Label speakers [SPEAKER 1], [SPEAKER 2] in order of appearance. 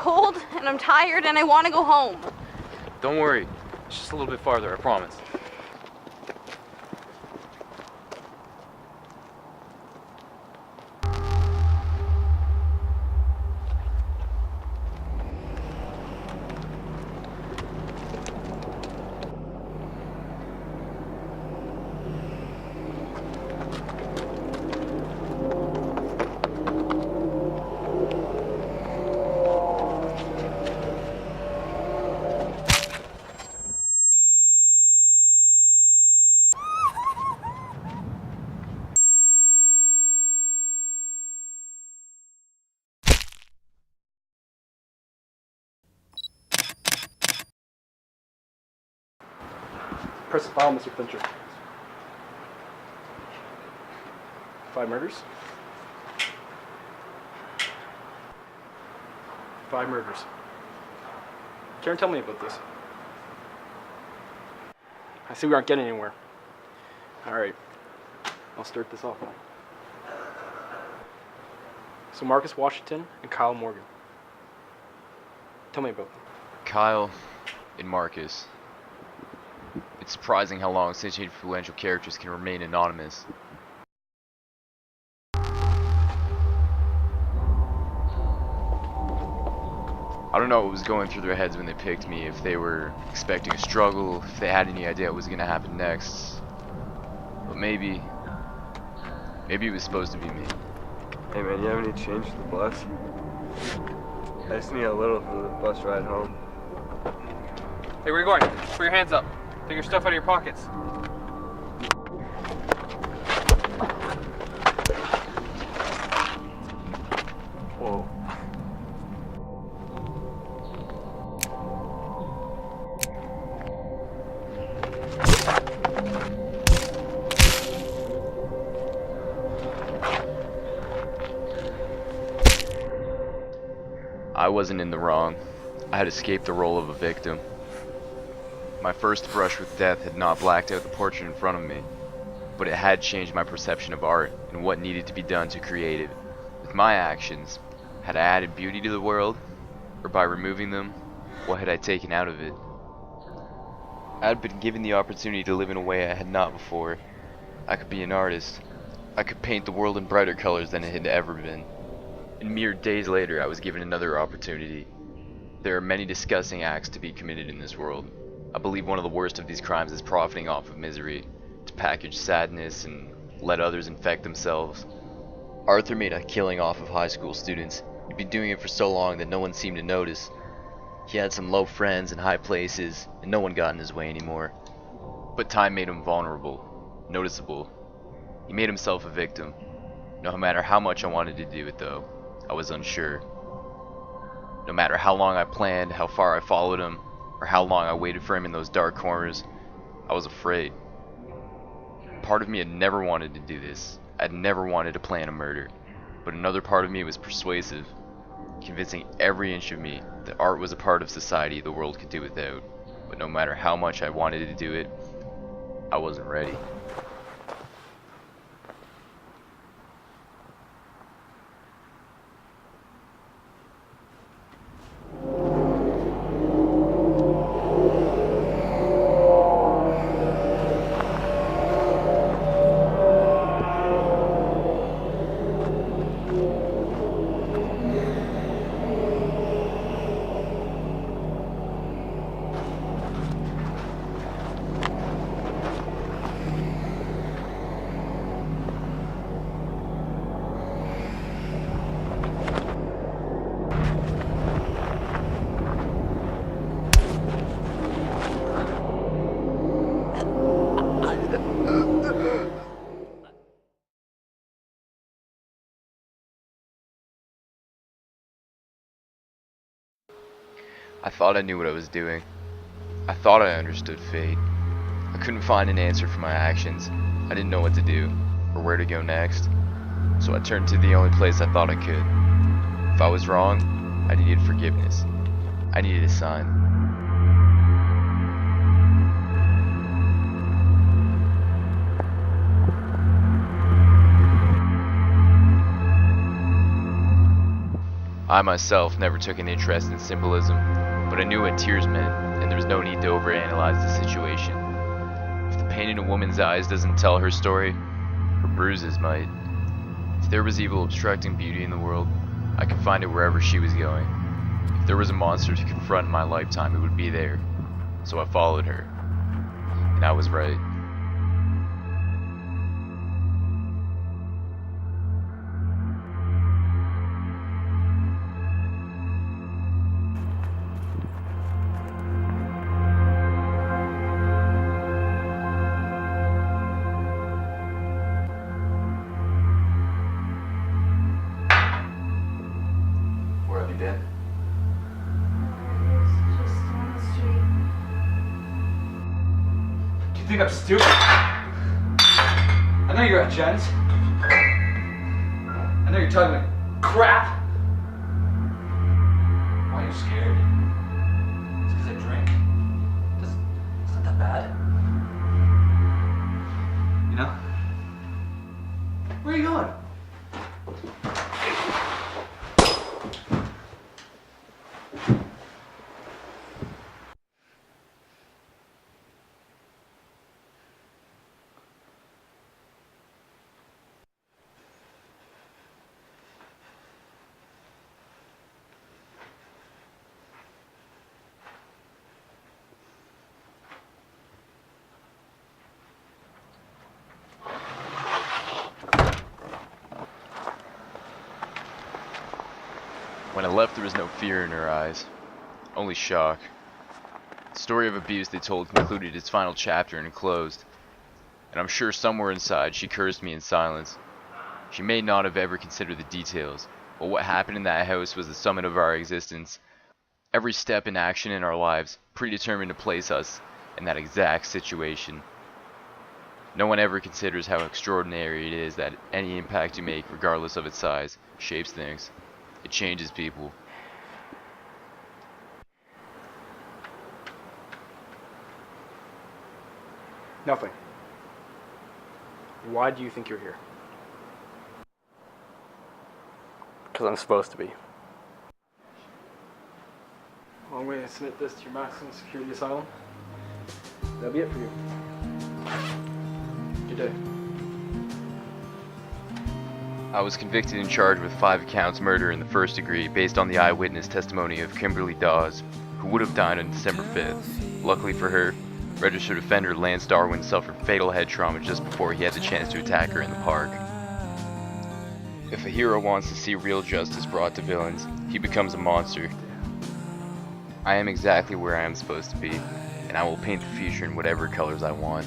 [SPEAKER 1] cold, and I'm tired, and I want to go home.
[SPEAKER 2] Don't worry. It's just a little bit farther, I promise.
[SPEAKER 3] Press the file, Mr. Fincher. 5 murders. 5 murders. Karen, tell me about this. I see we aren't getting anywhere. Alright. I'll start this off now. So Marcus Washington and Kyle Morgan. Tell me about them.
[SPEAKER 4] Kyle and Marcus. It's surprising how long such influential characters can remain anonymous. I don't know what was going through their heads when they picked me, if they were expecting a struggle, if they had any idea what was going to happen next. But maybe it was supposed to be me.
[SPEAKER 5] Hey man, you have any change for the bus? I just need a little for the bus ride home.
[SPEAKER 3] Hey, where are you going? Put your hands up. Take your stuff out of your pockets.
[SPEAKER 5] Whoa.
[SPEAKER 4] I wasn't in the wrong. I had escaped the role of a victim. My first brush with death had not blacked out the portrait in front of me, but it had changed my perception of art and what needed to be done to create it. With my actions, had I added beauty to the world, or by removing them, what had I taken out of it? I had been given the opportunity to live in a way I had not before. I could be an artist. I could paint the world in brighter colors than it had ever been. And mere days later, I was given another opportunity. There are many disgusting acts to be committed in this world. I believe one of the worst of these crimes is profiting off of misery, to package sadness and let others infect themselves. Arthur made a killing off of high school students. He'd been doing it for so long that no one seemed to notice. He had some low friends in high places, and no one got in his way anymore. But time made him vulnerable, noticeable. He made himself a victim. No matter how much I wanted to do it though, I was unsure. No matter how long I planned, how far I followed him, or how long I waited for him in those dark corners, I was afraid. Part of me had never wanted to do this. I'd never wanted to plan a murder. But another part of me was persuasive, convincing every inch of me that art was a part of society the world could do without. But no matter how much I wanted to do it, I wasn't ready. I thought I knew what I was doing. I thought I understood fate. I couldn't find an answer for my actions. I didn't know what to do, or where to go next. So I turned to the only place I thought I could. If I was wrong, I needed forgiveness. I needed a sign. I myself never took an interest in symbolism, but I knew what tears meant, and there was no need to overanalyze the situation. If the pain in a woman's eyes doesn't tell her story, her bruises might. If there was evil obstructing beauty in the world, I could find it wherever she was going. If there was a monster to confront in my lifetime, it would be there. So I followed her. And I was right. Where have you been?
[SPEAKER 1] Just down the street.
[SPEAKER 6] Do you think I'm stupid? I know you're at Jen's. I know you're talking like crap. Why are you scared? It's because I drink. It's not that bad. You know? Where are you going?
[SPEAKER 4] When I left, there was no fear in her eyes, only shock. The story of abuse they told concluded its final chapter and closed, and I'm sure somewhere inside she cursed me in silence. She may not have ever considered the details, but what happened in that house was the summit of our existence. Every step and action in our lives predetermined to place us in that exact situation. No one ever considers how extraordinary it is that any impact you make, regardless of its size, shapes things. It changes people.
[SPEAKER 3] Nothing. Why do you think you're here? Because I'm supposed to be. Well, I'm going to submit this to your maximum security asylum. That'll be it for you. Good day.
[SPEAKER 4] I was convicted and charged with 5 counts murder in the first degree based on the eyewitness testimony of Kimberly Dawes, who would have died on December 5th. Luckily for her, registered offender Lance Darwin suffered fatal head trauma just before he had the chance to attack her in the park. If a hero wants to see real justice brought to villains, he becomes a monster. I am exactly where I am supposed to be, and I will paint the future in whatever colors I want.